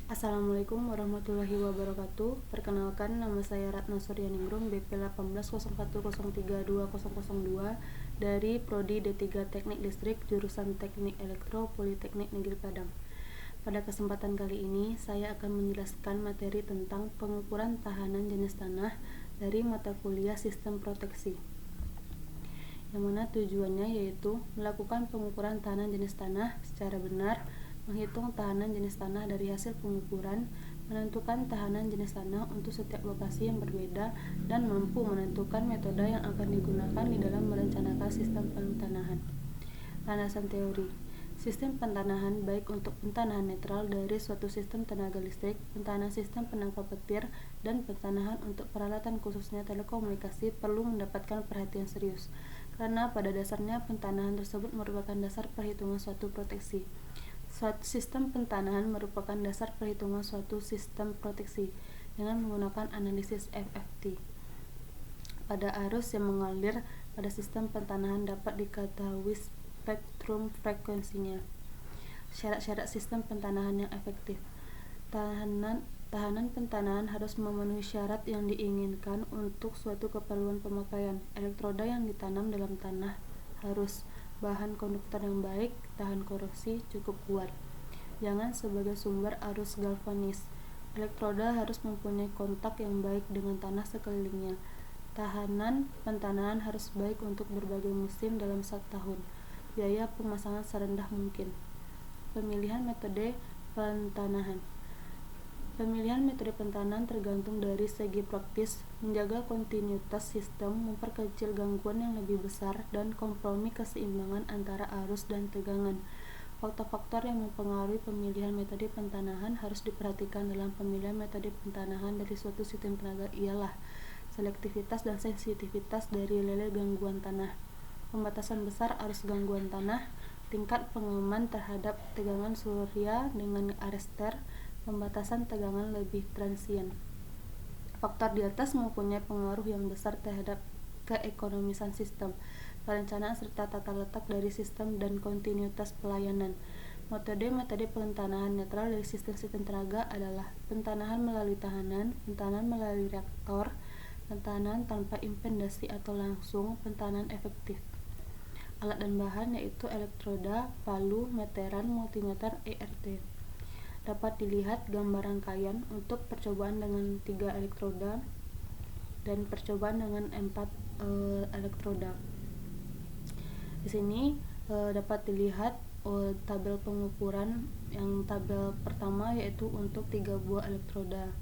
Assalamualaikum warahmatullahi wabarakatuh. Perkenalkan, nama saya Ratna Suryaningrum, BP 1801032002 dari Prodi D3 Teknik Listrik, jurusan Teknik Elektro, Politeknik Negeri Padang. Pada kesempatan kali ini, saya akan menjelaskan materi tentang pengukuran tahanan jenis tanah dari mata kuliah Sistem Proteksi, yang mana tujuannya yaitu melakukan pengukuran tahanan jenis tanah secara benar, menghitung tahanan jenis tanah dari hasil pengukuran, menentukan tahanan jenis tanah untuk setiap lokasi yang berbeda, dan mampu menentukan metode yang akan digunakan di dalam merencanakan sistem pentanahan. Landasan teori: sistem pentanahan baik untuk pentanahan netral dari suatu sistem tenaga listrik, pentanahan sistem penangkap petir, dan pentanahan untuk peralatan khususnya telekomunikasi perlu mendapatkan perhatian serius, karena pada dasarnya pentanahan tersebut merupakan dasar perhitungan suatu proteksi. Suatu sistem pentanahan merupakan dasar perhitungan suatu sistem proteksi dengan menggunakan analisis FFT. Pada arus yang mengalir pada sistem pentanahan dapat diketahui spektrum frekuensinya. Syarat-syarat sistem pentanahan yang efektif: tahanan pentanahan harus memenuhi syarat yang diinginkan untuk suatu keperluan pemakaian. Elektroda yang ditanam dalam tanah harus bahan konduktor yang baik, tahan korosi, cukup kuat. Jangan sebagai sumber arus galvanis. Elektroda harus mempunyai kontak yang baik dengan tanah sekelilingnya. Tahanan pentanahan harus baik untuk berbagai musim dalam 1 tahun. Biaya pemasangan serendah mungkin. Pemilihan metode pentanahan. Pemilihan metode pentanahan tergantung dari segi praktis, menjaga kontinuitas sistem, memperkecil gangguan yang lebih besar, dan kompromi keseimbangan antara arus dan tegangan. Faktor-faktor yang mempengaruhi pemilihan metode pentanahan harus diperhatikan dalam pemilihan metode pentanahan dari suatu sistem tenaga ialah selektivitas dan sensitivitas dari lele gangguan tanah, pembatasan besar arus gangguan tanah, tingkat pengaman terhadap tegangan surya dengan arester, pembatasan tegangan lebih transien. Faktor di atas mempunyai pengaruh yang besar terhadap keekonomisan sistem, perencanaan serta tata letak dari sistem dan kontinuitas pelayanan. Metode-metode pentanahan netral dari sistem-sistem tenaga adalah pentanahan melalui tahanan, pentanahan melalui reaktor, pentanahan tanpa impedasi atau langsung, pentanahan efektif. Alat dan bahan yaitu elektroda, palu, meteran, multimeter, ERT. Dapat dilihat gambar rangkaian untuk percobaan dengan 3 elektroda dan percobaan dengan 4 elektroda. Di sini dapat dilihat tabel pengukuran. Yang tabel pertama yaitu untuk 3 buah elektroda,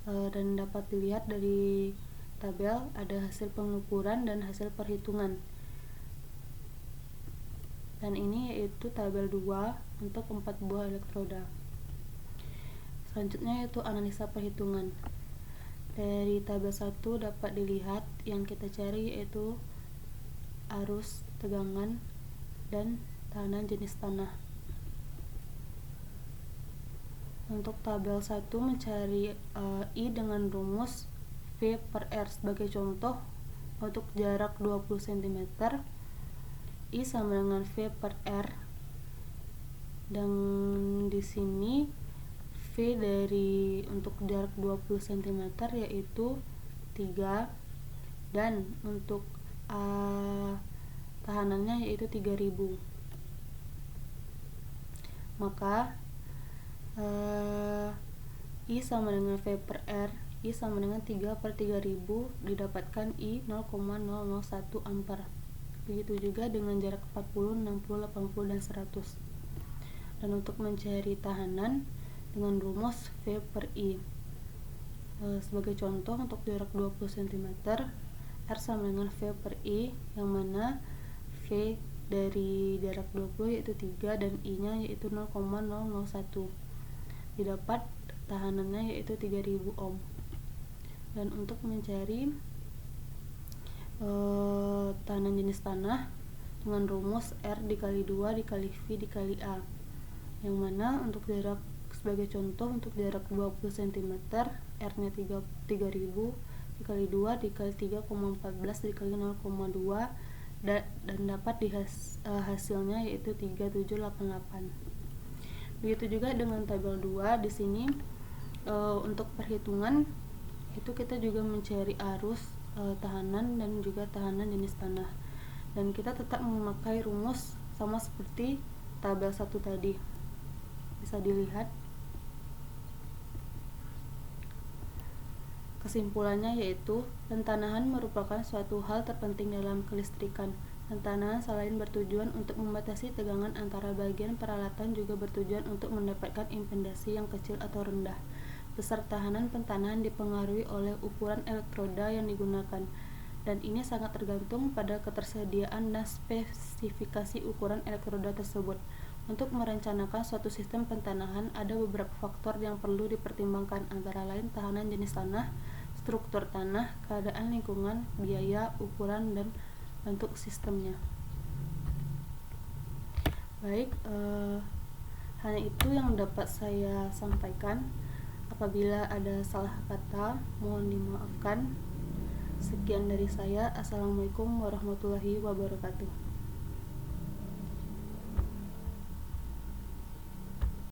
dan dapat dilihat dari tabel ada hasil pengukuran dan hasil perhitungan. Dan ini yaitu tabel 2 untuk 4 buah elektroda. Selanjutnya yaitu analisa perhitungan. Dari tabel 1 dapat dilihat yang kita cari yaitu arus, tegangan, dan tahanan jenis tanah. Untuk tabel 1 mencari I dengan rumus V per R. Sebagai contoh, untuk jarak 20 cm, I sama dengan V per R, dan di sini V dari untuk jarak 20 cm yaitu 3, dan untuk tahanannya yaitu 3000. Maka I sama dengan V per R, I sama dengan 3 per 3000, didapatkan I 0,001 ampere. Begitu juga dengan jarak 40, 60, 80, dan 100. Dan untuk mencari tahanan dengan rumus V per I, sebagai contoh untuk jarak 20 cm, R sama dengan V per I, yang mana V dari jarak 20 yaitu 3 dan I nya yaitu 0,001. Didapat tahanannya yaitu 3000 ohm. Dan untuk mencari tahanan jenis tanah dengan rumus R dikali 2 dikali V dikali A, yang mana untuk jarak, sebagai contoh untuk jarak 20 cm, R nya 3000 dikali 2 dikali 3,14 dikali 0,2, dan dapat hasilnya yaitu 3788. Begitu juga dengan tabel 2 di sini. Untuk perhitungan itu kita juga mencari arus, tahanan dan juga tahanan jenis tanah, dan kita tetap memakai rumus sama seperti tabel 1 tadi. Bisa dilihat. Kesimpulannya yaitu, pentanahan merupakan suatu hal terpenting dalam kelistrikan. Pentanahan selain bertujuan untuk membatasi tegangan antara bagian peralatan juga bertujuan untuk mendapatkan impedasi yang kecil atau rendah. Besar tahanan pentanahan dipengaruhi oleh ukuran elektroda yang digunakan, dan ini sangat tergantung pada ketersediaan dan spesifikasi ukuran elektroda tersebut. Untuk merencanakan suatu sistem pentanahan, ada beberapa faktor yang perlu dipertimbangkan, antara lain tahanan jenis tanah, struktur tanah, keadaan lingkungan, biaya, ukuran, dan bentuk sistemnya. Baik, hanya itu yang dapat saya sampaikan. Apabila ada salah kata, mohon dimaafkan. Sekian dari saya. Assalamualaikum warahmatullahi wabarakatuh.